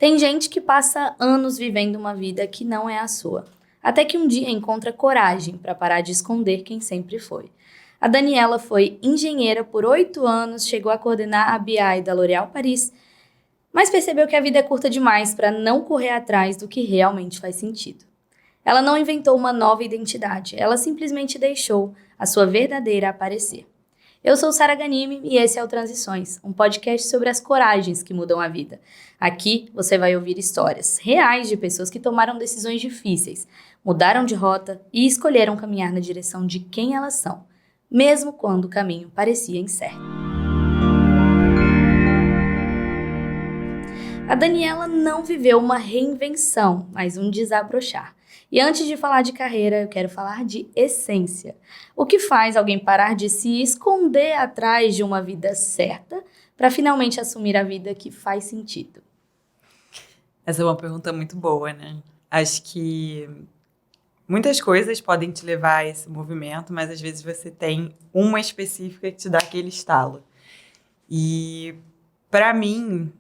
Tem gente que passa anos vivendo uma vida que não é a sua, até que um dia encontra coragem para parar de esconder quem sempre foi. A Daniela foi engenheira por 8 anos, chegou a coordenar a BI da L'Oréal Paris, mas percebeu que a vida é curta demais para não correr atrás do que realmente faz sentido. Ela não inventou uma nova identidade, ela simplesmente deixou a sua verdadeira aparecer. Eu sou Sara Ghanimi e esse é o Transições, um podcast sobre as coragens que mudam a vida. Aqui você vai ouvir histórias reais de pessoas que tomaram decisões difíceis, mudaram de rota e escolheram caminhar na direção de quem elas são, mesmo quando o caminho parecia incerto. A Daniela não viveu uma reinvenção, mas um desabrochar. E antes de falar de carreira, eu quero falar de essência. O que faz alguém parar de se esconder atrás de uma vida certa para finalmente assumir a vida que faz sentido? Essa é uma pergunta muito boa, né? Acho que muitas coisas podem te levar a esse movimento, mas às vezes você tem uma específica que te dá aquele estalo. E para mim,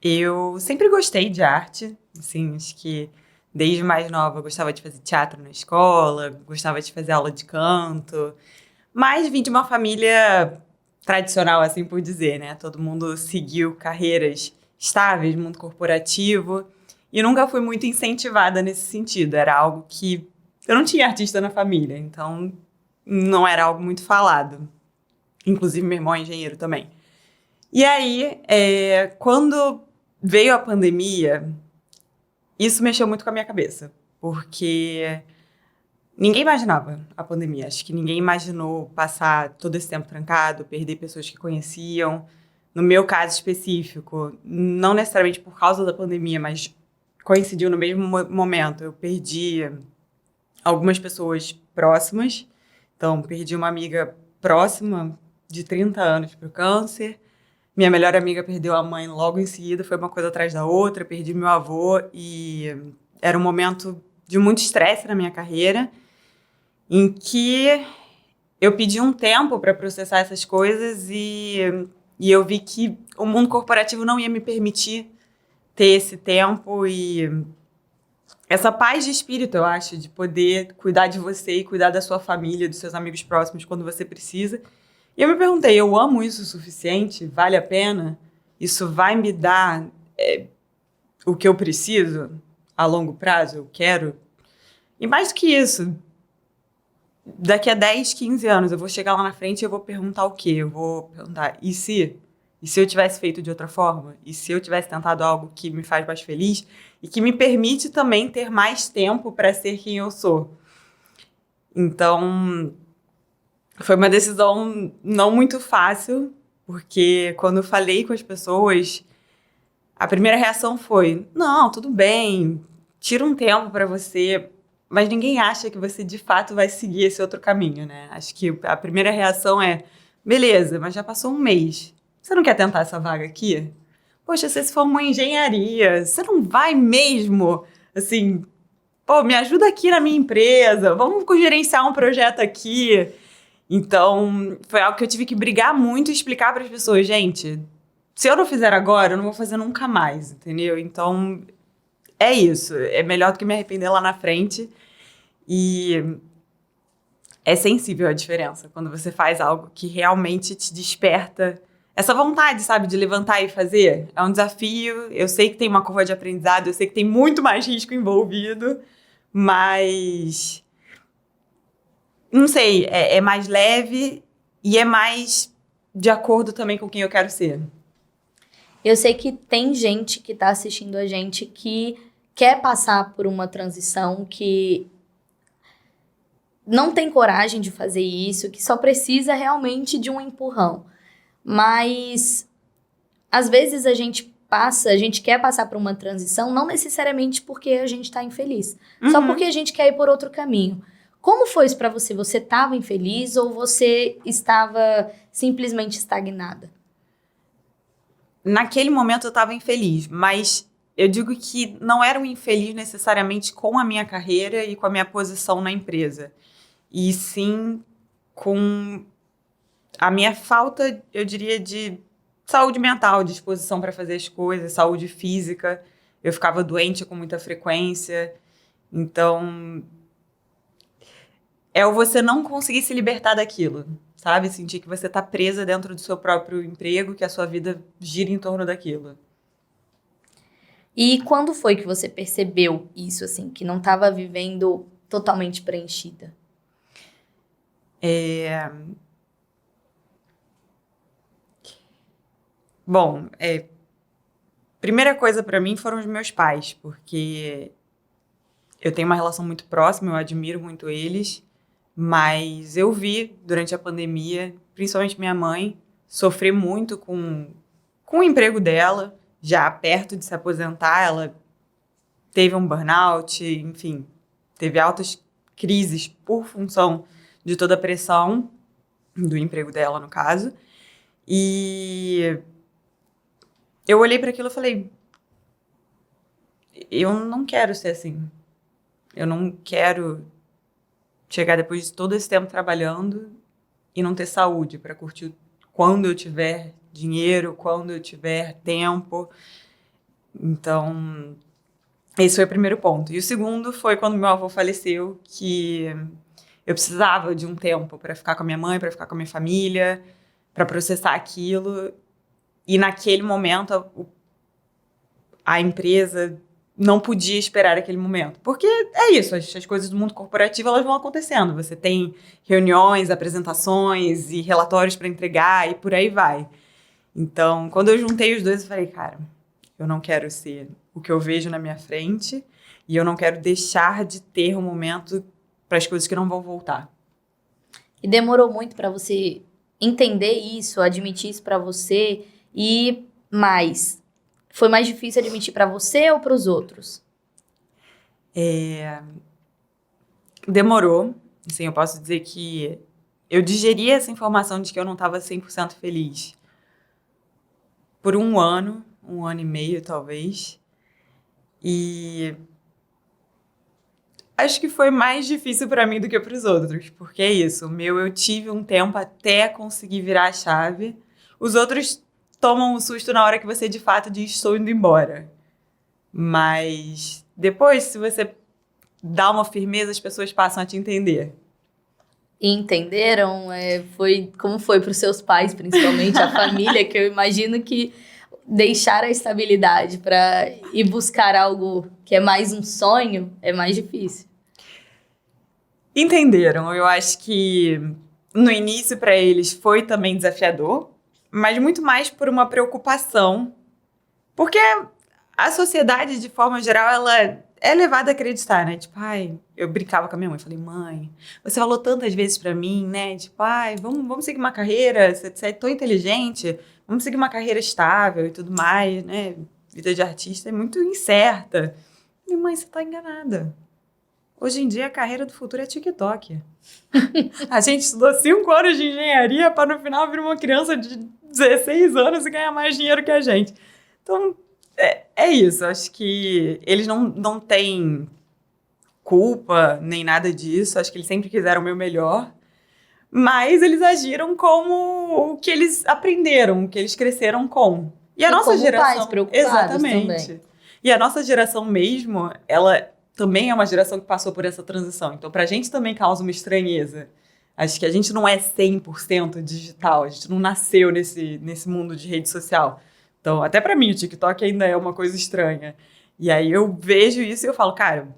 eu sempre gostei de arte, assim, acho que desde mais nova eu gostava de fazer teatro na escola, gostava de fazer aula de canto, mas vim de uma família tradicional, assim por dizer, né? Todo mundo seguiu carreiras estáveis, mundo corporativo, e nunca fui muito incentivada nesse sentido. Era algo que eu não tinha artista na família, então não era algo muito falado. Inclusive, meu irmão é engenheiro também. E aí, quando veio a pandemia, isso mexeu muito com a minha cabeça, porque ninguém imaginava a pandemia. Acho que ninguém imaginou passar todo esse tempo trancado, perder pessoas que conheciam. No meu caso específico, não necessariamente por causa da pandemia, mas coincidiu no mesmo momento. Eu perdi algumas pessoas próximas. Então, perdi uma amiga próxima de 30 anos para o câncer. Minha melhor amiga perdeu a mãe logo em seguida, foi uma coisa atrás da outra. Perdi meu avô e era um momento de muito estresse na minha carreira, em que eu pedi um tempo para processar essas coisas e eu vi que o mundo corporativo não ia me permitir ter esse tempo e essa paz de espírito, eu acho, de poder cuidar de você e cuidar da sua família, dos seus amigos próximos quando você precisa. E eu me perguntei, eu amo isso o suficiente? Vale a pena? Isso vai me dar o que eu preciso a longo prazo? Eu quero? E mais do que isso, daqui a 10, 15 anos, eu vou chegar lá na frente e eu vou perguntar o quê? Eu vou perguntar, e se? E se eu tivesse feito de outra forma? E se eu tivesse tentado algo que me faz mais feliz? E que me permite também ter mais tempo para ser quem eu sou. Então, foi uma decisão não muito fácil, porque quando eu falei com as pessoas, a primeira reação foi, não, tudo bem, tira um tempo para você, mas ninguém acha que você de fato vai seguir esse outro caminho, né? Acho que a primeira reação é, beleza, mas já passou um mês, você não quer tentar essa vaga aqui? Poxa, você se formou em engenharia, você não vai mesmo, assim, pô, me ajuda aqui na minha empresa, vamos gerenciar um projeto aqui. Então, foi algo que eu tive que brigar muito e explicar para as pessoas, gente, se eu não fizer agora, eu não vou fazer nunca mais, entendeu? Então, é isso. É melhor do que me arrepender lá na frente. E é sensível a diferença quando você faz algo que realmente te desperta essa vontade, sabe, de levantar e fazer. É um desafio. Eu sei que tem uma curva de aprendizado, eu sei que tem muito mais risco envolvido, mas não sei, é mais leve e é mais de acordo também com quem eu quero ser. Eu sei que tem gente que está assistindo a gente que quer passar por uma transição, que não tem coragem de fazer isso, que só precisa realmente de um empurrão. Mas às vezes a gente quer passar por uma transição, não necessariamente porque a gente está infeliz, só porque a gente quer ir por outro caminho. Como foi isso para você? Você estava infeliz ou você estava simplesmente estagnada? Naquele momento eu estava infeliz, mas eu digo que não era um infeliz necessariamente com a minha carreira e com a minha posição na empresa, e sim com a minha falta, eu diria, de saúde mental, disposição para fazer as coisas, saúde física. Eu ficava doente com muita frequência. Então, é o você não conseguir se libertar daquilo, sabe? Sentir que você tá presa dentro do seu próprio emprego, que a sua vida gira em torno daquilo. E quando foi que você percebeu isso, assim, que não estava vivendo totalmente preenchida? Bom, primeira coisa para mim foram os meus pais, porque eu tenho uma relação muito próxima, eu admiro muito eles, mas eu vi durante a pandemia, principalmente minha mãe, sofrer muito com o emprego dela, já perto de se aposentar, ela teve um burnout, enfim, teve altas crises por função de toda a pressão do emprego dela, no caso. E eu olhei para aquilo e falei, eu não quero ser assim. Eu não quero chegar depois de todo esse tempo trabalhando e não ter saúde para curtir quando eu tiver dinheiro, quando eu tiver tempo. Então, esse foi o primeiro ponto. E o segundo foi quando meu avô faleceu, que eu precisava de um tempo para ficar com a minha mãe, para ficar com a minha família, para processar aquilo. E naquele momento, a empresa não podia esperar aquele momento. Porque é isso, as coisas do mundo corporativo elas vão acontecendo. Você tem reuniões, apresentações e relatórios para entregar e por aí vai. Então, quando eu juntei os dois, eu falei, cara, eu não quero ser o que eu vejo na minha frente e eu não quero deixar de ter um momento para as coisas que não vão voltar. E demorou muito para você entender isso, admitir isso para você e mais. Foi mais difícil admitir para você ou para os outros? Demorou. Assim, eu posso dizer que eu digeri essa informação de que eu não estava 100% feliz por um ano e meio, talvez. E acho que foi mais difícil para mim do que para os outros, porque é isso. O meu, eu tive um tempo até conseguir virar a chave. Os outros tomam um susto na hora que você de fato diz estou indo embora. Mas depois, se você dá uma firmeza, as pessoas passam a te entender. E entenderam? Como foi para os seus pais, principalmente, a família, que eu imagino que deixar a estabilidade para ir buscar algo que é mais um sonho é mais difícil. Entenderam. Eu acho que no início para eles foi também desafiador, mas muito mais por uma preocupação. Porque a sociedade, de forma geral, ela é levada a acreditar, né? Tipo, ai, eu brincava com a minha mãe, falei, mãe, você falou tantas vezes pra mim, né? Tipo, ai, vamos seguir uma carreira, você é tão inteligente, vamos seguir uma carreira estável e tudo mais, né? Vida de artista é muito incerta. Minha mãe, você tá enganada. Hoje em dia, a carreira do futuro é TikTok. A gente estudou 5 anos de engenharia para no final vir uma criança de 16 anos e ganhar mais dinheiro que a gente. Então, é isso. Acho que eles não têm culpa nem nada disso. Acho que eles sempre quiseram o meu melhor. Mas eles agiram como o que eles aprenderam, o que eles cresceram com. E a nossa como geração... pais preocupados Exatamente. também. E a nossa geração mesmo, ela também é uma geração que passou por essa transição. Então, pra gente também causa uma estranheza. Acho que a gente não é 100% digital. A gente não nasceu nesse mundo de rede social. Então, até pra mim, o TikTok ainda é uma coisa estranha. E aí eu vejo isso e eu falo, cara,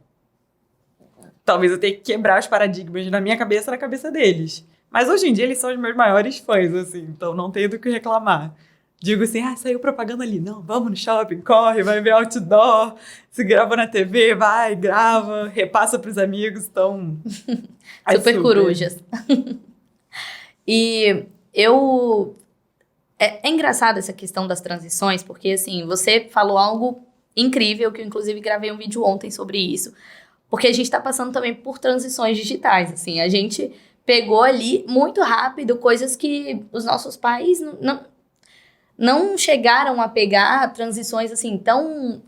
talvez eu tenha que quebrar os paradigmas na minha cabeça e na cabeça deles. Mas hoje em dia eles são os meus maiores fãs, assim, então não tenho do que reclamar. Digo assim, saiu propaganda ali. Não, vamos no shopping, corre, vai ver outdoor, se grava na TV, vai, grava, repassa pros amigos, então... Super corujas. E eu... É engraçado essa questão das transições, porque, assim, você falou algo incrível, que eu, inclusive, gravei um vídeo ontem sobre isso. Porque a gente tá passando também por transições digitais, assim. A gente pegou ali, muito rápido, coisas que os nossos pais não chegaram a pegar, transições, assim, tão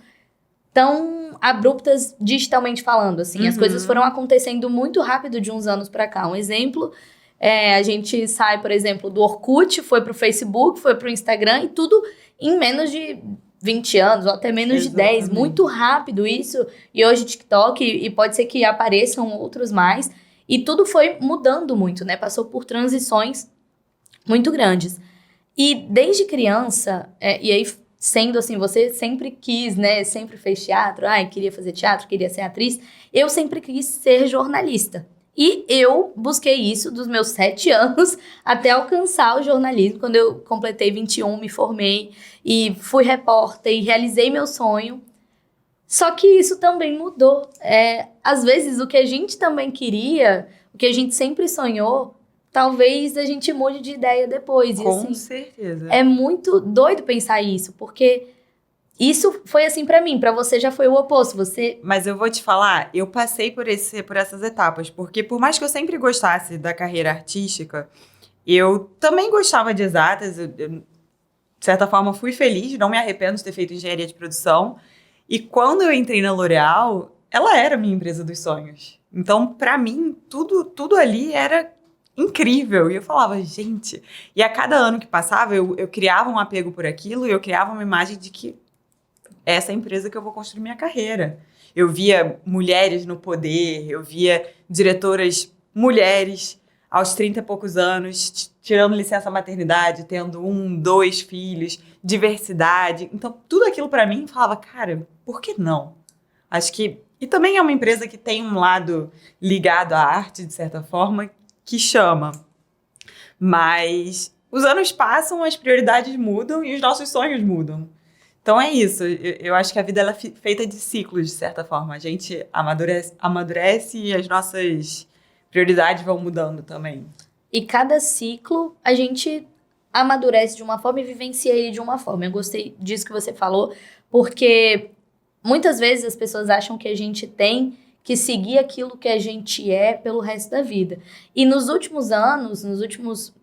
abruptas digitalmente falando, assim. As coisas foram acontecendo muito rápido de uns anos pra cá. Um exemplo... A gente sai, por exemplo, do Orkut, foi pro Facebook, foi pro Instagram e tudo em menos de 20 anos, ou até menos de 10. Muito rápido isso. E hoje TikTok, e pode ser que apareçam outros mais. E tudo foi mudando muito, né? Passou por transições muito grandes. E desde criança, e aí sendo assim, você sempre quis, né? Sempre fez teatro, queria fazer teatro, queria ser atriz. Eu sempre quis ser jornalista. E eu busquei isso dos meus 7 anos até alcançar o jornalismo. Quando eu completei 21, me formei e fui repórter e realizei meu sonho. Só que isso também mudou. Às vezes, o que a gente também queria, o que a gente sempre sonhou, talvez a gente mude de ideia depois. Com assim, certeza. É muito doido pensar isso, porque isso foi assim pra mim, pra você já foi o oposto. Mas eu vou te falar, eu passei por essas etapas, porque por mais que eu sempre gostasse da carreira artística, eu também gostava de exatas, de certa forma fui feliz, não me arrependo de ter feito engenharia de produção, e quando eu entrei na L'Oréal, ela era a minha empresa dos sonhos. Então, pra mim, tudo ali era incrível. E eu falava, gente... E a cada ano que passava, eu criava um apego por aquilo, e eu criava uma imagem de que essa é a empresa que eu vou construir minha carreira. Eu via mulheres no poder, eu via diretoras mulheres aos 30 e poucos anos, tirando licença maternidade, tendo 1, 2 filhos, diversidade. Então, tudo aquilo para mim falava, cara, por que não? Acho que... E também é uma empresa que tem um lado ligado à arte, de certa forma, que chama. Mas os anos passam, as prioridades mudam e os nossos sonhos mudam. Então é isso, eu acho que a vida ela é feita de ciclos, de certa forma. A gente amadurece e as nossas prioridades vão mudando também. E cada ciclo a gente amadurece de uma forma e vivencia ele de uma forma. Eu gostei disso que você falou, porque muitas vezes as pessoas acham que a gente tem que seguir aquilo que a gente é pelo resto da vida. E nos últimos anos, nos últimos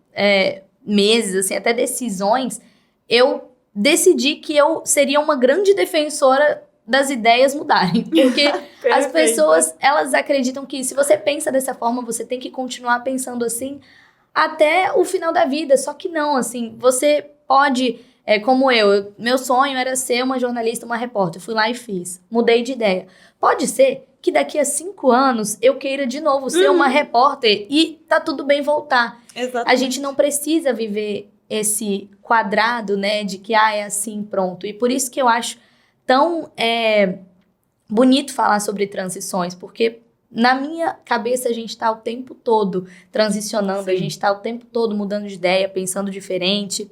meses, assim, até decisões, eu decidi que eu seria uma grande defensora das ideias mudarem. Porque as pessoas, elas acreditam que se você pensa dessa forma, você tem que continuar pensando assim até o final da vida. Só que não, assim, você pode, como meu sonho era ser uma jornalista, uma repórter. Fui lá e fiz. Mudei de ideia. Pode ser que daqui a 5 anos eu queira de novo ser uma repórter e tá tudo bem voltar. Exatamente. A gente não precisa viver esse quadrado, né, de que é assim, pronto. E por isso que eu acho tão bonito falar sobre transições, porque na minha cabeça a gente tá o tempo todo transicionando, a gente tá o tempo todo mudando de ideia, pensando diferente.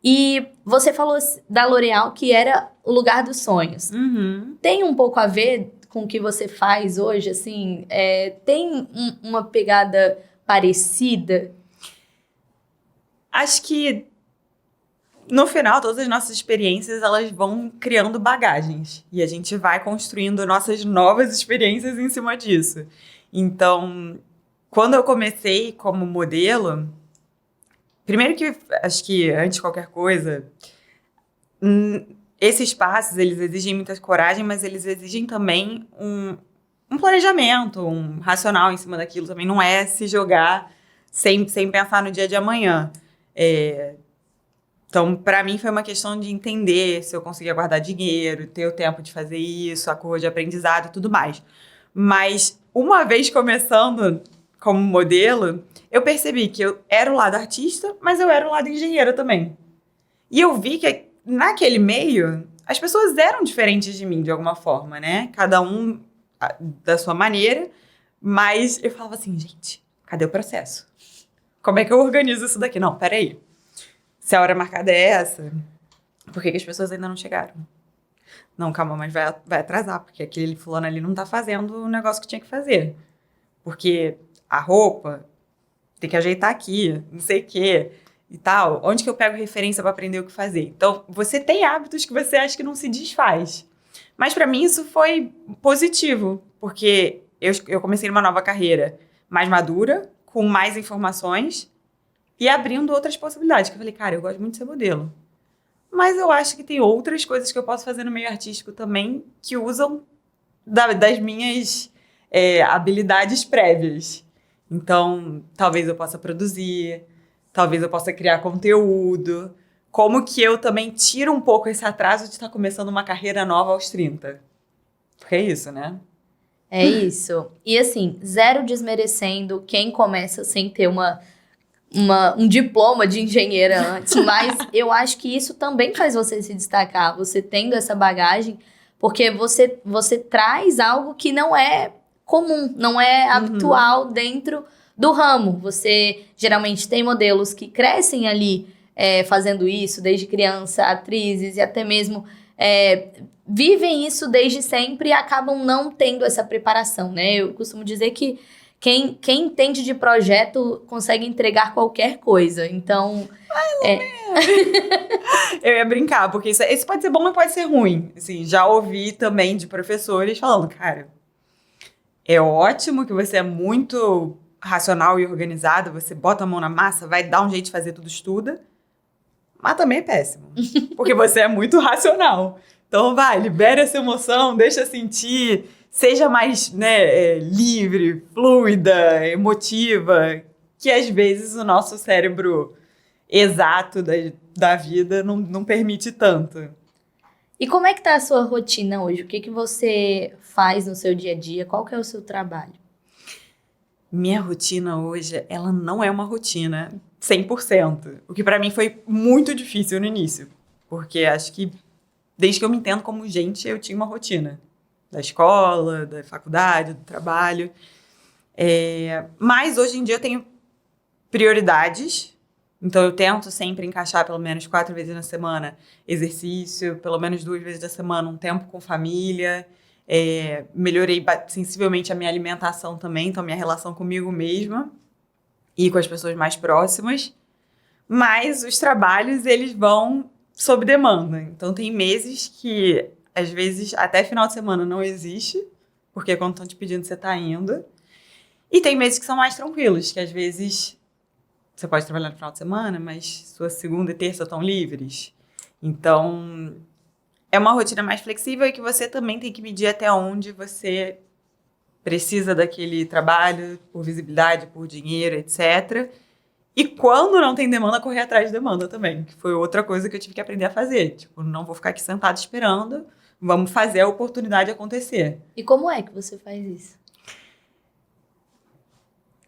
E você falou da L'Oréal que era o lugar dos sonhos. Uhum. Tem um pouco a ver com o que você faz hoje, assim? Tem uma pegada parecida? Acho que, no final, todas as nossas experiências, elas vão criando bagagens. E a gente vai construindo nossas novas experiências em cima disso. Então, quando eu comecei como modelo... Primeiro que, acho que, antes de qualquer coisa, esses passos, eles exigem muita coragem, mas eles exigem também um planejamento, um racional em cima daquilo. Também não é se jogar sem pensar no dia de amanhã. Então, para mim, foi uma questão de entender se eu conseguia guardar dinheiro, ter o tempo de fazer isso, a curva de aprendizado e tudo mais. Mas, uma vez começando como modelo, eu percebi que eu era o lado artista, mas eu era o lado engenheira também. E eu vi que, naquele meio, as pessoas eram diferentes de mim, de alguma forma, né? Cada um da sua maneira. Mas eu falava assim, gente, cadê o processo? Como é que eu organizo isso daqui? Não, peraí. Se a hora marcada é essa, por que as pessoas ainda não chegaram? Não, calma, mas vai atrasar, porque aquele fulano ali não tá fazendo o negócio que tinha que fazer. Porque a roupa tem que ajeitar aqui, não sei o quê e tal. Onde que eu pego referência para aprender o que fazer? Então, você tem hábitos que você acha que não se desfaz. Mas para mim isso foi positivo, porque eu comecei numa nova carreira mais madura, com mais informações e abrindo outras possibilidades. Que eu falei, cara, eu gosto muito de ser modelo. Mas eu acho que tem outras coisas que eu posso fazer no meio artístico também que usam das minhas habilidades prévias. Então, talvez eu possa produzir, talvez eu possa criar conteúdo. Como que eu também tiro um pouco esse atraso de estar começando uma carreira nova aos 30? Porque é isso, né? É isso. E assim, zero desmerecendo quem começa sem ter um diploma de engenheira antes, mas eu acho que isso também faz você se destacar, você tendo essa bagagem, porque você traz algo que não é comum, não é habitual dentro do ramo. Você geralmente tem modelos que crescem ali fazendo isso desde criança, atrizes e até mesmo vivem isso desde sempre e acabam não tendo essa preparação, né? Eu costumo dizer que quem entende de projeto consegue entregar qualquer coisa. Então, Eu ia brincar, porque isso pode ser bom, mas pode ser ruim. Assim, já ouvi também de professores falando, cara, é ótimo que você é muito racional e organizado, você bota a mão na massa, vai dar um jeito de fazer tudo, estuda, mas também é péssimo, porque você é muito racional. Então vai, libera essa emoção, deixa sentir, seja mais, né, livre, fluida, emotiva, que às vezes o nosso cérebro exato da vida não permite tanto. e como é que tá a sua rotina hoje? O que que você faz no seu dia a dia? Qual que é o seu trabalho? Minha rotina hoje, ela não é uma rotina 100%, o que pra mim foi muito difícil no início, porque acho que desde que eu me entendo como gente, eu tinha uma rotina da escola, da faculdade, do trabalho. Mas hoje em dia eu tenho prioridades, então eu tento sempre encaixar pelo menos 4 vezes na semana exercício, pelo menos 2 vezes na semana um tempo com família. Melhorei sensivelmente a minha alimentação também, então minha relação comigo mesma e com as pessoas mais próximas. Mas os trabalhos, eles vão sob demanda. Então tem meses que, às vezes, até final de semana não existe, porque quando estão te pedindo, você está indo. E tem meses que são mais tranquilos, que às vezes você pode trabalhar no final de semana, mas sua segunda e terça estão livres. Então, é uma rotina mais flexível e que você também tem que medir até onde você precisa daquele trabalho, por visibilidade, por dinheiro, etc. E quando não tem demanda, correr atrás de demanda também, que foi outra coisa que eu tive que aprender a fazer. Tipo, não vou ficar aqui sentado esperando, vamos fazer a oportunidade acontecer. E como é que você faz isso?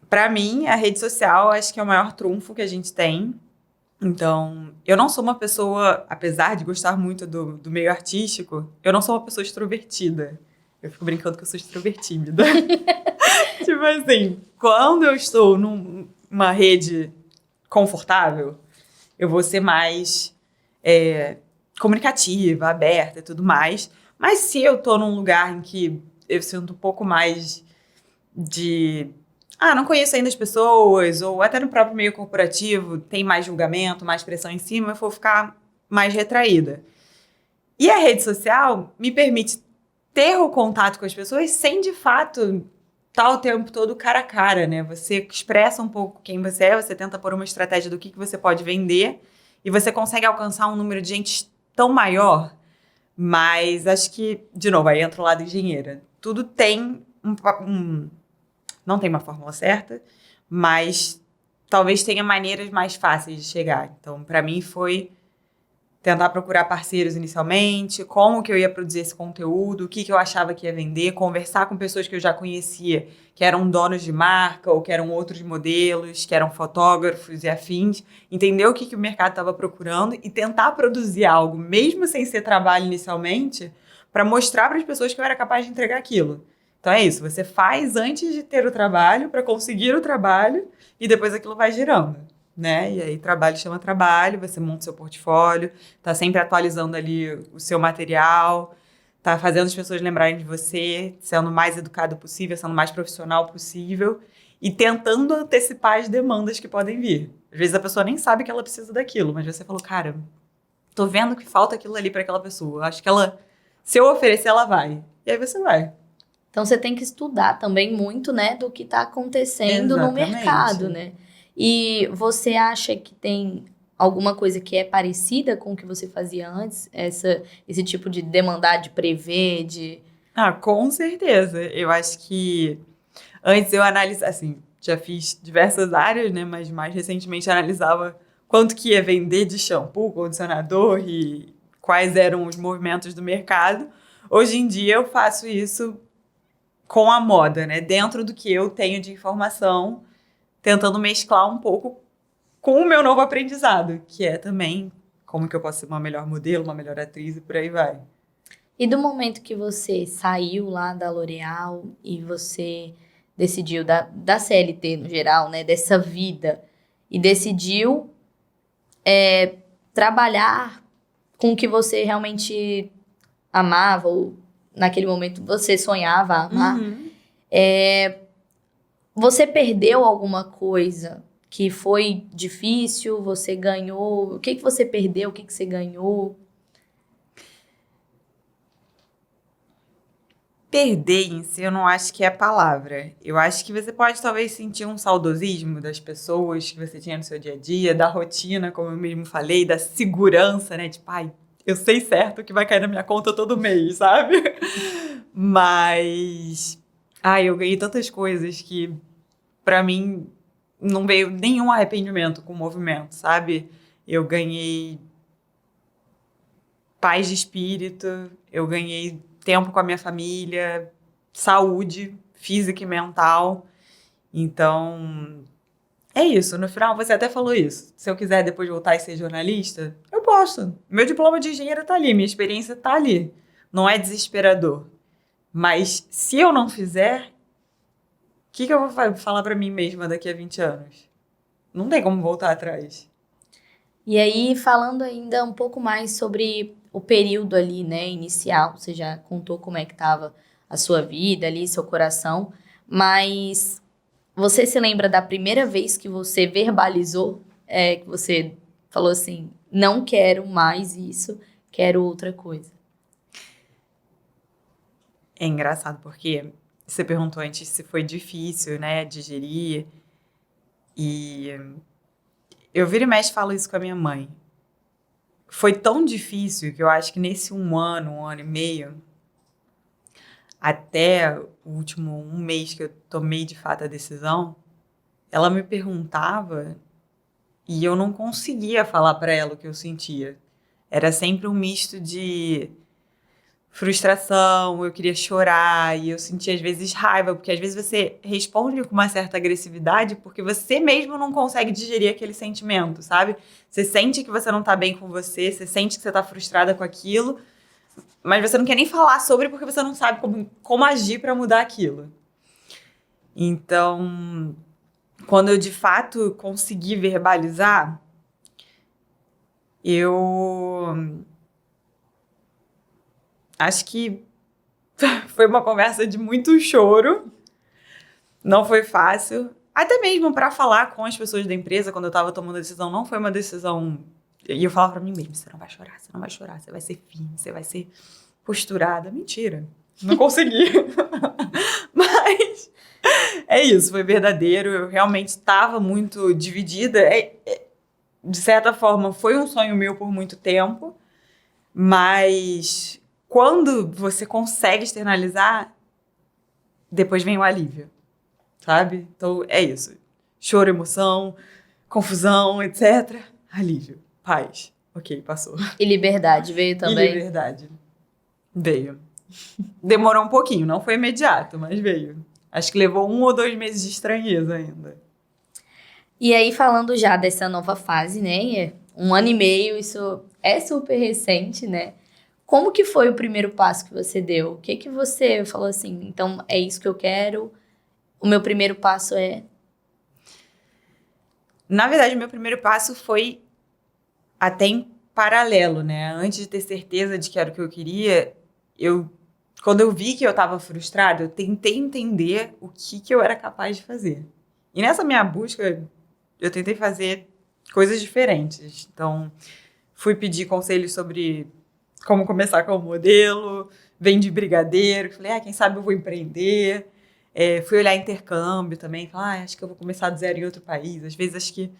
Para mim, a rede social acho que é o maior trunfo que a gente tem. Então, eu não sou uma pessoa, apesar de gostar muito do meio artístico, eu não sou uma pessoa extrovertida. Eu fico brincando que eu sou extrovertímida. Tipo assim, quando eu estou numa rede confortável, eu vou ser mais comunicativa, aberta e tudo mais. Mas se eu tô num lugar em que eu sinto um pouco mais de... não conheço ainda as pessoas, ou até no próprio meio corporativo tem mais julgamento, mais pressão em cima, eu vou ficar mais retraída. E a rede social me permite ter o contato com as pessoas sem, de fato, estar o tempo todo cara a cara, né? Você expressa um pouco quem você é, você tenta pôr uma estratégia do que você pode vender e você consegue alcançar um número de gente tão maior. Mas acho que, de novo, aí entra o lado engenheira. Tudo tem não tem uma fórmula certa, mas talvez tenha maneiras mais fáceis de chegar. Então, para mim, foi tentar procurar parceiros inicialmente, como que eu ia produzir esse conteúdo, o que eu achava que ia vender, conversar com pessoas que eu já conhecia, que eram donos de marca ou que eram outros modelos, que eram fotógrafos e afins, entender o que o mercado estava procurando e tentar produzir algo, mesmo sem ser trabalho inicialmente, para mostrar para as pessoas que eu era capaz de entregar aquilo. Então é isso, você faz antes de ter o trabalho, para conseguir o trabalho, e depois aquilo vai girando, né? E aí trabalho chama trabalho, você monta seu portfólio, tá sempre atualizando ali o seu material, tá fazendo as pessoas lembrarem de você, sendo o mais educado possível, sendo o mais profissional possível e tentando antecipar as demandas que podem vir. Às vezes a pessoa nem sabe que ela precisa daquilo, mas você falou, cara, tô vendo que falta aquilo ali para aquela pessoa. Acho que ela, se eu oferecer, ela vai. E aí você vai. Então você tem que estudar também muito, né, do que está acontecendo no mercado, né? E você acha que tem alguma coisa que é parecida com o que você fazia antes? Esse tipo de demandar, de prever, de... Com certeza. Eu acho que antes eu analisava, assim, já fiz diversas áreas, né? Mas mais recentemente analisava quanto que ia vender de shampoo, condicionador e quais eram os movimentos do mercado. Hoje em dia eu faço isso com a moda, né? Dentro do que eu tenho de informação, tentando mesclar um pouco com o meu novo aprendizado, que é também como que eu posso ser uma melhor modelo, uma melhor atriz e por aí vai. E do momento que você saiu lá da L'Oréal e você decidiu, da CLT no geral, né, dessa vida, e decidiu trabalhar com o que você realmente amava, ou naquele momento você sonhava amar, você perdeu alguma coisa que foi difícil, você ganhou? O que que você perdeu, o que que você ganhou? Perder em si, eu não acho que é a palavra. Eu acho que você pode talvez sentir um saudosismo das pessoas que você tinha no seu dia a dia, da rotina, como eu mesmo falei, da segurança, né? Tipo, ai, eu sei certo que vai cair na minha conta todo mês, sabe? Mas, ai, eu ganhei tantas coisas que, pra mim, não veio nenhum arrependimento com o movimento, sabe? Eu ganhei paz de espírito, eu ganhei tempo com a minha família, saúde física e mental. Então, é isso. No final, você até falou isso. Se eu quiser depois voltar e ser jornalista, eu posso. Meu diploma de engenheiro tá ali, minha experiência tá ali. Não é desesperador. Mas se eu não fizer, o que eu vou falar pra mim mesma daqui a 20 anos? Não tem como voltar atrás. E aí, falando ainda um pouco mais sobre o período ali, né, inicial, você já contou como é que estava a sua vida ali, seu coração, mas você se lembra da primeira vez que você verbalizou, que você falou assim, não quero mais isso, quero outra coisa? É engraçado porque você perguntou antes se foi difícil, né, digerir. E eu viro e mexe falo isso com a minha mãe. Foi tão difícil que eu acho que nesse um ano e meio, até o último um mês que eu tomei de fato a decisão, ela me perguntava e eu não conseguia falar para ela o que eu sentia. Era sempre um misto de frustração, eu queria chorar e eu sentia às vezes raiva, porque às vezes você responde com uma certa agressividade porque você mesmo não consegue digerir aquele sentimento, sabe? Você sente que você não tá bem com você, você sente que você tá frustrada com aquilo, mas você não quer nem falar sobre porque você não sabe como agir para mudar aquilo. Então, quando eu de fato consegui verbalizar, eu acho que foi uma conversa de muito choro. Não foi fácil. Até mesmo para falar com as pessoas da empresa, quando eu tava tomando a decisão, não foi uma decisão. E eu falava pra mim mesmo: você não vai chorar, você não vai chorar, você vai ser firme, você vai ser posturada. Mentira. Não consegui. Mas é isso, foi verdadeiro. Eu realmente estava muito dividida. De certa forma, foi um sonho meu por muito tempo. Mas quando você consegue externalizar, depois vem o alívio, sabe? Então é isso. Choro, emoção, confusão, etc. Alívio, paz. Ok, passou. E liberdade veio E também? liberdade. Veio. Demorou um pouquinho, não foi imediato, mas veio. Acho que levou 1 ou 2 meses de estranheza ainda. E aí, falando já dessa nova fase, né? 1 ano e meio, isso é super recente, né? Como que foi o primeiro passo que você deu? O que que você falou assim? Então, é isso que eu quero. O meu primeiro passo é. Na verdade, o meu primeiro passo foi até em paralelo, né? Antes de ter certeza de que era o que eu queria, quando eu vi que eu estava frustrada, eu tentei entender o que eu era capaz de fazer. E nessa minha busca, eu tentei fazer coisas diferentes. Então, fui pedir conselhos sobre como começar como modelo, vendi brigadeiro, falei, quem sabe eu vou empreender. Fui olhar intercâmbio também, falei, acho que eu vou começar do zero em outro país. Às vezes, acho que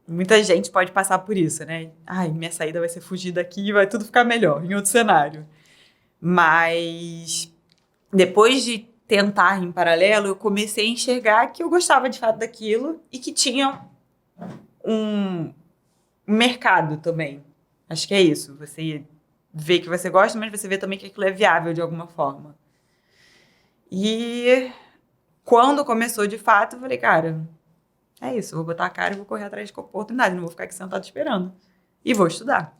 muita gente pode passar por isso, né? Minha saída vai ser fugir daqui e vai tudo ficar melhor, em outro cenário. Mas depois de tentar em paralelo, eu comecei a enxergar que eu gostava de fato daquilo e que tinha um mercado também. Acho que é isso. Você vê que você gosta, mas você vê também que aquilo é viável de alguma forma. E quando começou de fato, eu falei, cara, é isso. Eu vou botar a cara e vou correr atrás de oportunidade. Não vou ficar aqui sentado esperando. E vou estudar.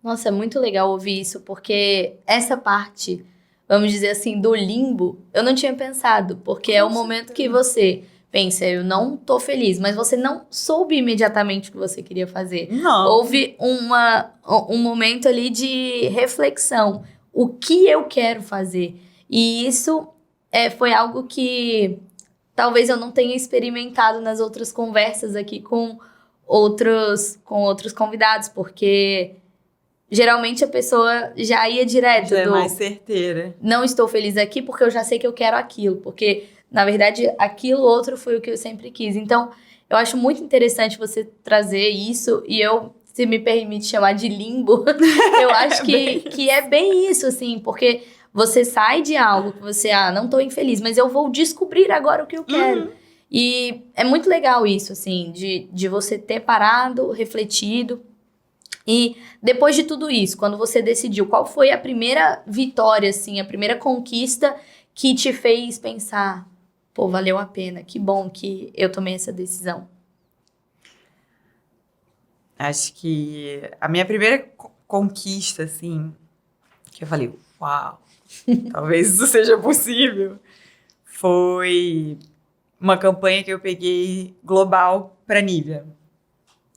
Nossa, é muito legal ouvir isso, porque essa parte, vamos dizer assim, do limbo, eu não tinha pensado, porque é o momento que você pensa, eu não tô feliz, mas você não soube imediatamente o que você queria fazer. Não. Houve um momento ali de reflexão, o que eu quero fazer. E isso foi algo que talvez eu não tenha experimentado nas outras conversas aqui com outros convidados, porque geralmente a pessoa já ia direto Já é do mais certeira. não estou feliz aqui porque eu já sei que eu quero aquilo, porque na verdade aquilo outro foi o que eu sempre quis. Então, eu acho muito interessante você trazer isso e eu, se me permite chamar de limbo, eu acho que é bem isso, assim, porque você sai de algo que você, não tô infeliz, mas eu vou descobrir agora o que eu quero. E é muito legal isso, assim, de você ter parado, refletido. E depois de tudo isso, quando você decidiu, qual foi a primeira vitória, assim, a primeira conquista que te fez pensar, pô, valeu a pena, que bom que eu tomei essa decisão? Acho que a minha primeira conquista, assim, que eu falei, uau, talvez isso seja possível, foi uma campanha que eu peguei global para Nivea.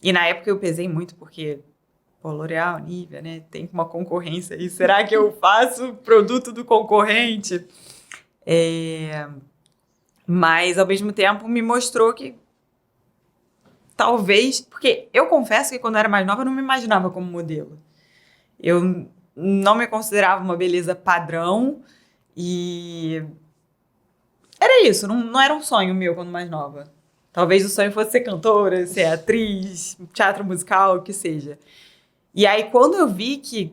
E na época eu pesei muito porque, pô, L'Oréal, Nivea, né, tem uma concorrência aí. Será que eu faço produto do concorrente? Mas, ao mesmo tempo, me mostrou que talvez... Porque eu confesso que quando eu era mais nova eu não me imaginava como modelo. Eu não me considerava uma beleza padrão e era isso, não era um sonho meu quando mais nova. Talvez o sonho fosse ser cantora, ser atriz, teatro musical, o que seja. E aí, quando eu vi que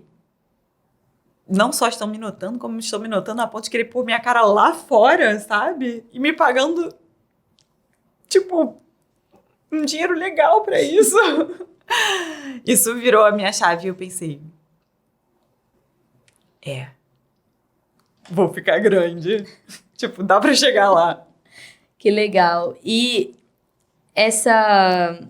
não só estão me notando, como estão me notando a ponto de querer pôr minha cara lá fora, sabe? E me pagando, tipo, um dinheiro legal pra isso. Isso virou a minha chave e eu pensei, vou ficar grande. Tipo, dá pra chegar lá. Que legal. E essa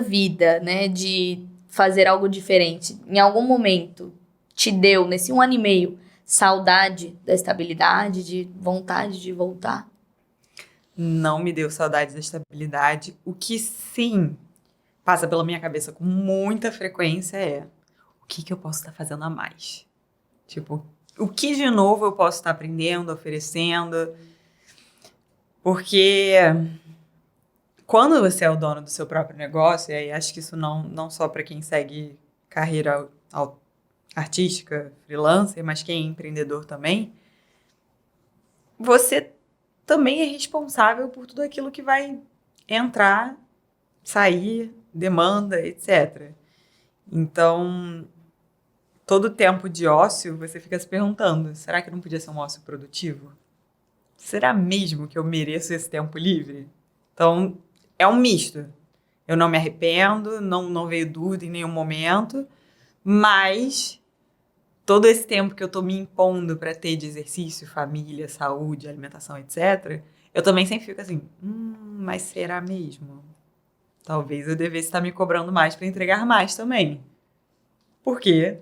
vida, né, de fazer algo diferente, em algum momento te deu, nesse 1 ano e meio, saudade da estabilidade, de vontade de voltar? Não me deu saudade da estabilidade. O que sim passa pela minha cabeça com muita frequência é o que que eu posso estar fazendo a mais? Tipo, o que de novo eu posso estar aprendendo, oferecendo? Porque quando você é o dono do seu próprio negócio, e aí acho que isso não só para quem segue carreira artística, freelancer, mas quem é empreendedor também, você também é responsável por tudo aquilo que vai entrar, sair, demanda, etc. Então, todo tempo de ócio, você fica se perguntando, será que não podia ser um ócio produtivo? Será mesmo que eu mereço esse tempo livre? Então, é um misto. Eu não me arrependo, não veio dúvida em nenhum momento, mas todo esse tempo que eu tô me impondo para ter de exercício, família, saúde, alimentação, etc., eu também sempre fico assim, mas será mesmo? Talvez eu devesse estar me cobrando mais para entregar mais também. Porque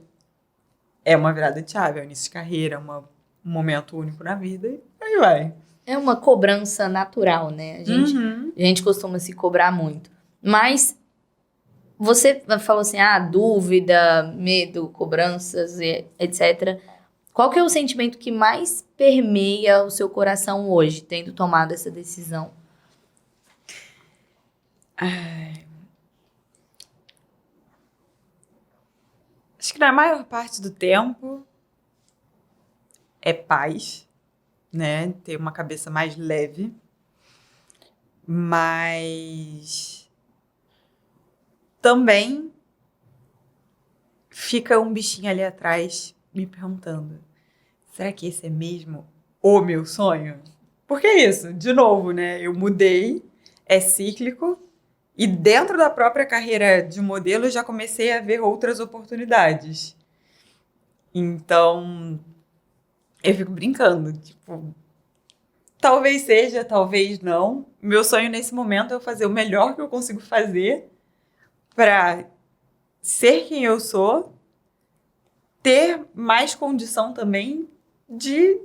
é uma virada de chave, é um início de carreira, um momento único na vida e aí vai. É uma cobrança natural, né? A gente costuma se cobrar muito. Mas você falou assim, dúvida, medo, cobranças, etc. Qual que é o sentimento que mais permeia o seu coração hoje, tendo tomado essa decisão? Acho que na maior parte do tempo é paz, né? Ter uma cabeça mais leve. Mas também fica um bichinho ali atrás me perguntando: será que esse é mesmo o meu sonho? Porque é isso, de novo, né? Eu mudei, é cíclico, e dentro da própria carreira de modelo eu já comecei a ver outras oportunidades. Então, eu fico brincando, tipo, talvez seja, talvez não. Meu sonho nesse momento é fazer o melhor que eu consigo fazer para ser quem eu sou, ter mais condição também de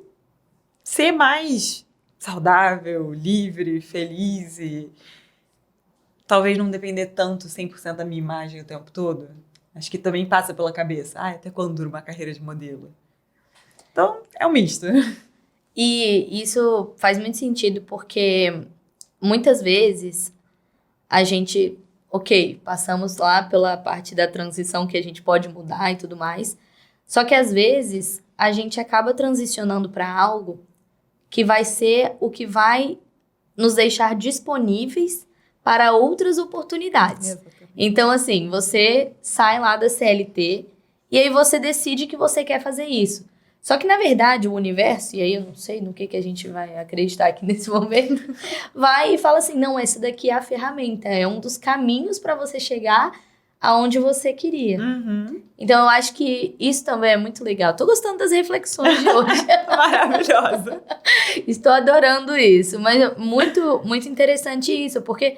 ser mais saudável, livre, feliz e talvez não depender tanto 100% da minha imagem o tempo todo. Acho que também passa pela cabeça. Até quando dura uma carreira de modelo? Então, é um misto. E isso faz muito sentido porque muitas vezes a gente, ok, passamos lá pela parte da transição que a gente pode mudar e tudo mais. Só que às vezes a gente acaba transicionando para algo que vai ser o que vai nos deixar disponíveis para outras oportunidades. Exatamente. Então, assim, você sai lá da CLT e aí você decide que você quer fazer isso. Só que, na verdade, o universo, e aí eu não sei no que a gente vai acreditar aqui nesse momento, vai e fala assim, não, essa daqui é a ferramenta, é um dos caminhos para você chegar aonde você queria. Uhum. Então, eu acho que isso também é muito legal. Tô gostando das reflexões de hoje. Maravilhosa. Estou adorando isso, mas é muito, muito interessante isso, porque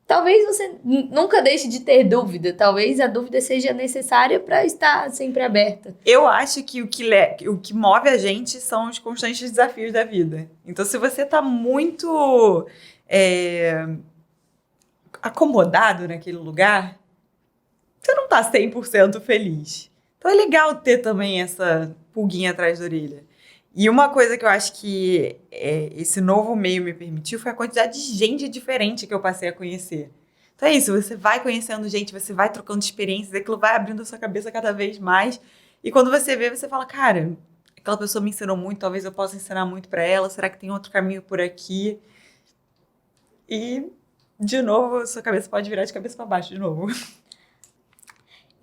talvez você nunca deixe de ter dúvida, talvez a dúvida seja necessária para estar sempre aberta. Eu acho que o que move a gente são os constantes desafios da vida. Então, se você tá muito acomodado naquele lugar, você não tá 100% feliz. Então, é legal ter também essa pulguinha atrás da orelha. E uma coisa que eu acho que esse novo meio me permitiu foi a quantidade de gente diferente que eu passei a conhecer. Então é isso, você vai conhecendo gente, você vai trocando experiências, aquilo vai abrindo a sua cabeça cada vez mais. E quando você vê, você fala, cara, aquela pessoa me ensinou muito, talvez eu possa ensinar muito pra ela, será que tem outro caminho por aqui? E, de novo, a sua cabeça pode virar de cabeça pra baixo de novo.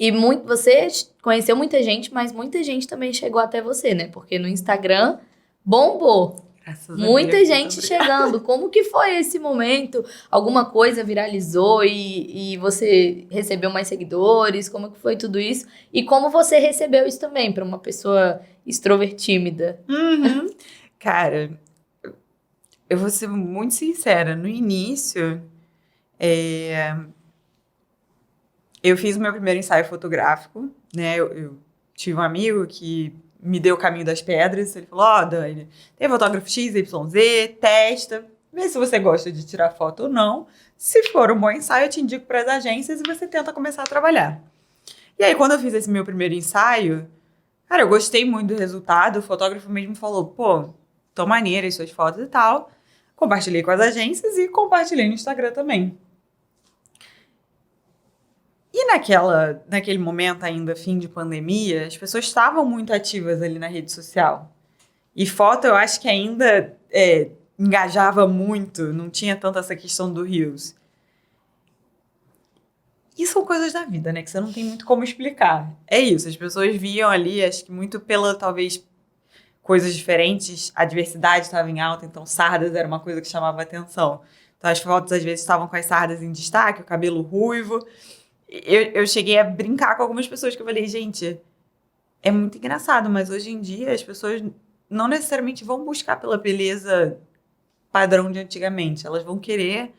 E você conheceu muita gente, mas muita gente também chegou até você, né? Porque no Instagram bombou. Graças a Muita Deus. gente Muito chegando. Como que foi esse momento? Alguma coisa viralizou e você recebeu mais seguidores? Como que foi tudo isso? E como você recebeu isso também para uma pessoa extrovertímida? Uhum. Cara, eu vou ser muito sincera. No início, eu fiz o meu primeiro ensaio fotográfico, né? Eu tive um amigo que me deu o caminho das pedras. Ele falou, ó, Dani, tem fotógrafo X, Y, Z, testa, vê se você gosta de tirar foto ou não. Se for um bom ensaio, eu te indico para as agências e você tenta começar a trabalhar. E aí, quando eu fiz esse meu primeiro ensaio, cara, eu gostei muito do resultado. O fotógrafo mesmo falou, pô, tô maneira as suas fotos e tal. Compartilhei com as agências e compartilhei no Instagram também. E naquele momento ainda, fim de pandemia, as pessoas estavam muito ativas ali na rede social. E foto eu acho que ainda engajava muito, não tinha tanto essa questão do Reels. E são coisas da vida, né? Que você não tem muito como explicar. É isso, as pessoas viam ali, acho que muito pela, talvez, coisas diferentes, a diversidade estava em alta, então sardas era uma coisa que chamava atenção. Então as fotos às vezes estavam com as sardas em destaque, o cabelo ruivo. Eu cheguei a brincar com algumas pessoas que eu falei, gente, é muito engraçado, mas hoje em dia as pessoas não necessariamente vão buscar pela beleza padrão de antigamente. Elas vão querer,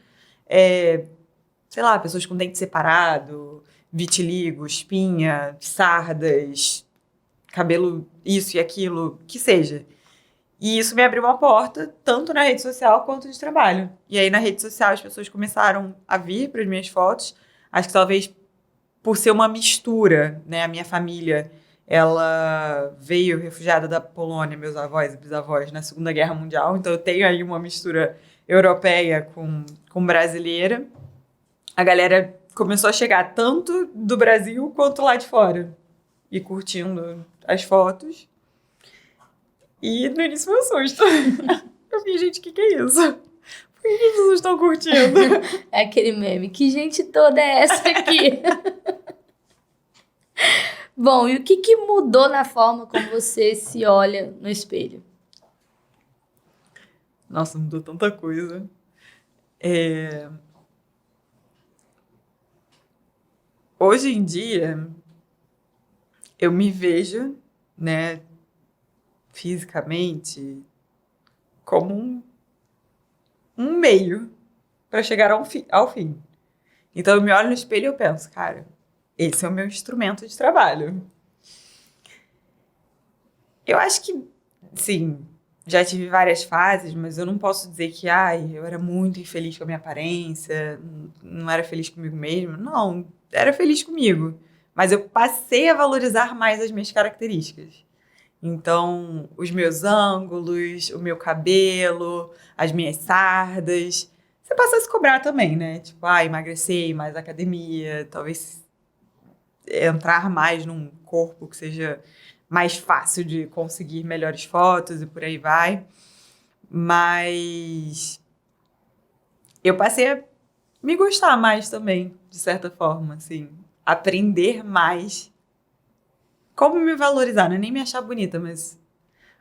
sei lá, pessoas com dente separado, vitiligo, espinha, sardas, cabelo isso e aquilo, que seja. E isso me abriu uma porta, tanto na rede social quanto de trabalho. E aí, na rede social, as pessoas começaram a vir para as minhas fotos. Acho que talvez por ser uma mistura, né? A minha família, ela veio refugiada da Polônia, meus avós e bisavós, na Segunda Guerra Mundial. Então, eu tenho aí uma mistura europeia com brasileira. A galera começou a chegar tanto do Brasil quanto lá de fora. E curtindo as fotos. E no início foi um susto. Eu fiquei, gente, o que é isso? Por que as pessoas estão curtindo? É aquele meme, que gente toda é essa aqui? Bom, e o que mudou na forma como você se olha no espelho? Nossa, mudou tanta coisa. É, Hoje em dia, eu me vejo, né, fisicamente, como um meio para chegar ao fim. Então, eu me olho no espelho e eu penso, cara, esse é o meu instrumento de trabalho. Eu acho que, sim, já tive várias fases, mas eu não posso dizer que, ai, eu era muito infeliz com a minha aparência, não era feliz comigo mesmo. Não, era feliz comigo. Mas eu passei a valorizar mais as minhas características. Então, os meus ângulos, o meu cabelo, as minhas sardas. Você passa a se cobrar também, né? Tipo, emagrecer, ir mais academia, talvez entrar mais num corpo que seja mais fácil de conseguir melhores fotos e por aí vai. Mas eu passei a me gostar mais também, de certa forma, assim. Aprender mais como me valorizar, não é nem me achar bonita, mas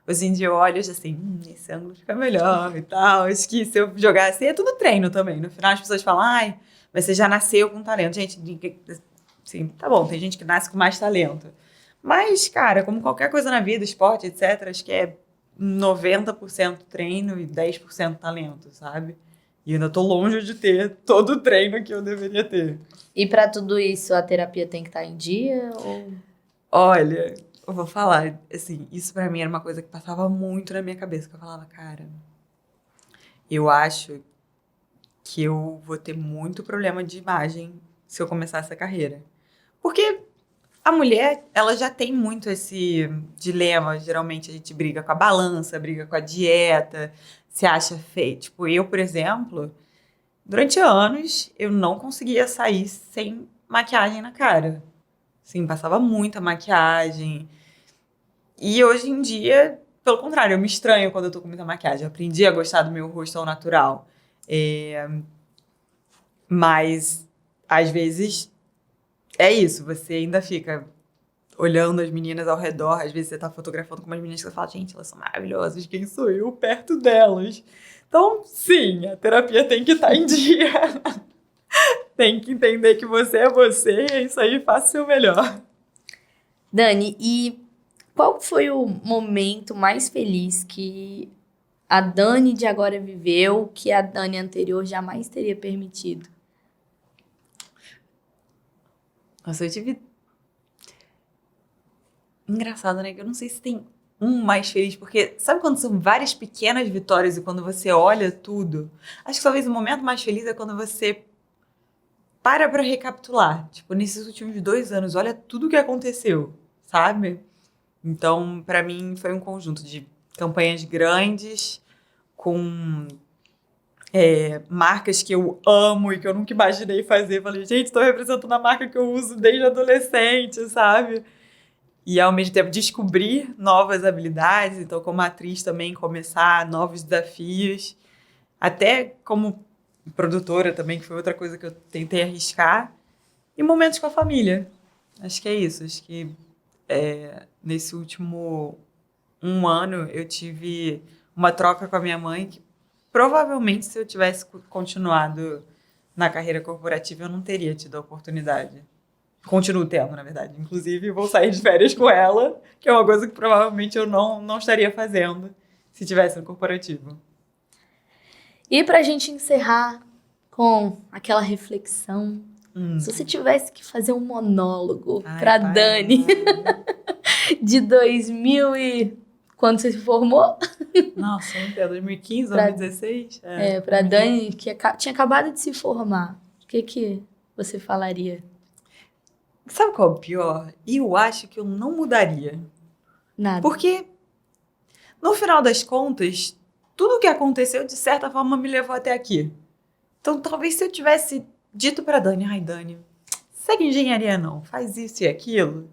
hoje em dia eu olho assim, esse ângulo fica melhor e tal. Acho que se eu jogar assim, é tudo treino também. No final as pessoas falam, ai, mas você já nasceu com talento. Gente, sim, tá bom, tem gente que nasce com mais talento. Mas, cara, como qualquer coisa na vida, esporte, etc., acho que é 90% treino e 10% talento, sabe? E ainda tô longe de ter todo o treino que eu deveria ter. E pra tudo isso, a terapia tem que estar em dia? Ou... Olha, eu vou falar, assim, isso pra mim era uma coisa que passava muito na minha cabeça, que eu falava, cara, eu acho que eu vou ter muito problema de imagem se eu começar essa carreira. Porque a mulher, ela já tem muito esse dilema. Geralmente a gente briga com a balança, briga com a dieta, se acha feio. Tipo, eu, por exemplo, durante anos eu não conseguia sair sem maquiagem na cara. Sim, passava muita maquiagem. E hoje em dia, pelo contrário, eu me estranho quando eu tô com muita maquiagem. Eu aprendi a gostar do meu rosto ao natural. É, mas, às vezes, é isso. Você ainda fica olhando as meninas ao redor. Às vezes você tá fotografando com umas meninas que você fala, gente, elas são maravilhosas, quem sou eu perto delas? Então, sim, a terapia tem que estar em dia. Tem que entender que você é você e é isso aí, faça o seu melhor. Dani, e qual foi o momento mais feliz que a Dani de agora viveu, que a Dani anterior jamais teria permitido? Nossa, eu tive. Engraçado, né? Que eu não sei se tem um mais feliz, porque sabe quando são várias pequenas vitórias e quando você olha tudo? Acho que talvez o momento mais feliz é quando você para pra recapitular. Tipo, nesses últimos 2 anos, olha tudo que aconteceu, sabe? Então, pra mim, foi um conjunto de campanhas grandes, com marcas que eu amo e que eu nunca imaginei fazer. Falei, gente, estou representando a marca que eu uso desde adolescente, sabe? E ao mesmo tempo descobrir novas habilidades, então como atriz também começar novos desafios, até como produtora também, que foi outra coisa que eu tentei arriscar, e momentos com a família. Acho que é isso, acho que nesse último 1 ano eu tive uma troca com a minha mãe que provavelmente se eu tivesse continuado na carreira corporativa eu não teria tido a oportunidade. Continuo tendo, na verdade. Inclusive, vou sair de férias com ela, que é uma coisa que provavelmente eu não estaria fazendo se tivesse no corporativo. E pra gente encerrar com aquela reflexão, Hum. se você tivesse que fazer um monólogo Ai, pra pai, Dani de 2000 e... Quando você se formou? nossa, não entendo. 2015, Pra, 2016? pra Dani, que tinha acabado de se formar. O que você falaria? Sabe qual é o pior? Eu acho que eu não mudaria. Nada. Porque, no final das contas, tudo o que aconteceu, de certa forma, me levou até aqui. Então, talvez se eu tivesse dito pra Dani, ai, Dani, segue engenharia não, faz isso e aquilo,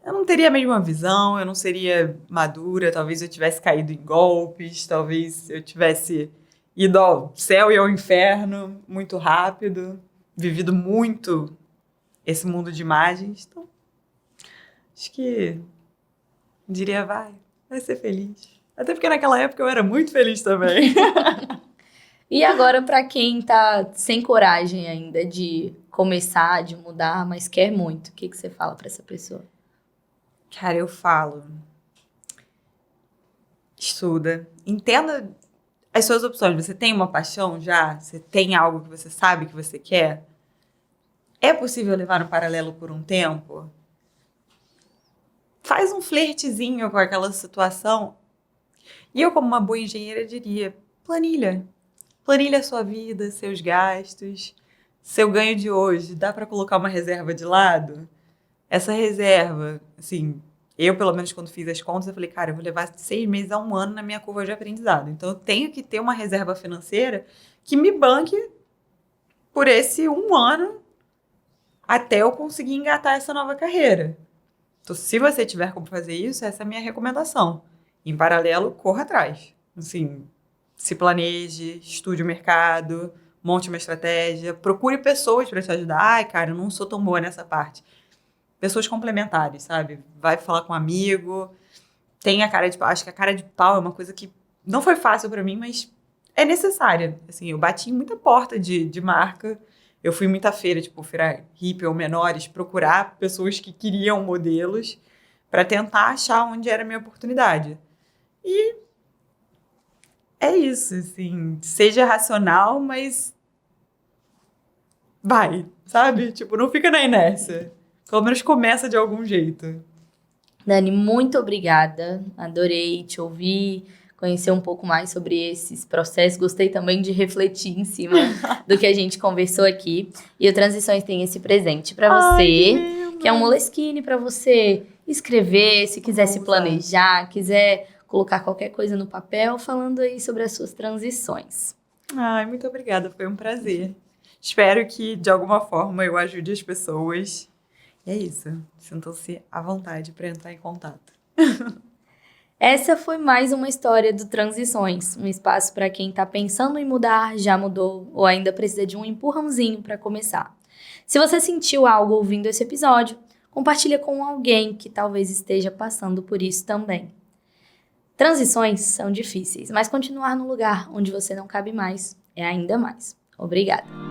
eu não teria a mesma visão, eu não seria madura, talvez eu tivesse caído em golpes, talvez eu tivesse ido ao céu e ao inferno muito rápido, vivido muito esse mundo de imagens. Então, acho que diria, vai ser feliz. Até porque naquela época eu era muito feliz também. E agora, para quem tá sem coragem ainda de começar, de mudar, mas quer muito, o que você fala para essa pessoa? Cara, eu falo, estuda, entenda as suas opções. Você tem uma paixão já? Você tem algo que você sabe que você quer? É possível levar no paralelo por um tempo? Faz um flertezinho com aquela situação. E eu, como uma boa engenheira, diria: planilha. Planilha a sua vida, seus gastos, seu ganho de hoje. Dá para colocar uma reserva de lado? Essa reserva, assim, eu, pelo menos, quando fiz as contas, eu falei, cara, eu vou levar 6 meses a um ano na minha curva de aprendizado. Então, eu tenho que ter uma reserva financeira que me banque por esse um ano até eu conseguir engatar essa nova carreira. Então, se você tiver como fazer isso, essa é a minha recomendação. Em paralelo, corra atrás. Assim, se planeje, estude o mercado, monte uma estratégia, procure pessoas para te ajudar. Ai, cara, eu não sou tão boa nessa parte. Pessoas complementares, sabe? Vai falar com um amigo, tem a cara de pau. Acho que a cara de pau é uma coisa que não foi fácil para mim, mas é necessária. Assim, eu bati em muita porta de marca. Eu fui em muita feira, tipo, feira hippie ou menores, procurar pessoas que queriam modelos para tentar achar onde era a minha oportunidade. E é isso, assim, seja racional, mas vai, sabe? Tipo, não fica na inércia. Pelo menos começa de algum jeito. Dani, muito obrigada. Adorei te ouvir, conhecer um pouco mais sobre esses processos. Gostei também de refletir em cima do que a gente conversou aqui. E o Transições tem esse presente para você, que é um Moleskine para você escrever, se quiser se planejar, quiser colocar qualquer coisa no papel, falando aí sobre as suas transições. Ai, muito obrigada, foi um prazer. Espero que, de alguma forma, eu ajude as pessoas. E é isso. Sintam-se à vontade para entrar em contato. Essa foi mais uma história do Transições, um espaço para quem está pensando em mudar, já mudou ou ainda precisa de um empurrãozinho para começar. Se você sentiu algo ouvindo esse episódio, compartilha com alguém que talvez esteja passando por isso também. Transições são difíceis, mas continuar no lugar onde você não cabe mais é ainda mais. Obrigada.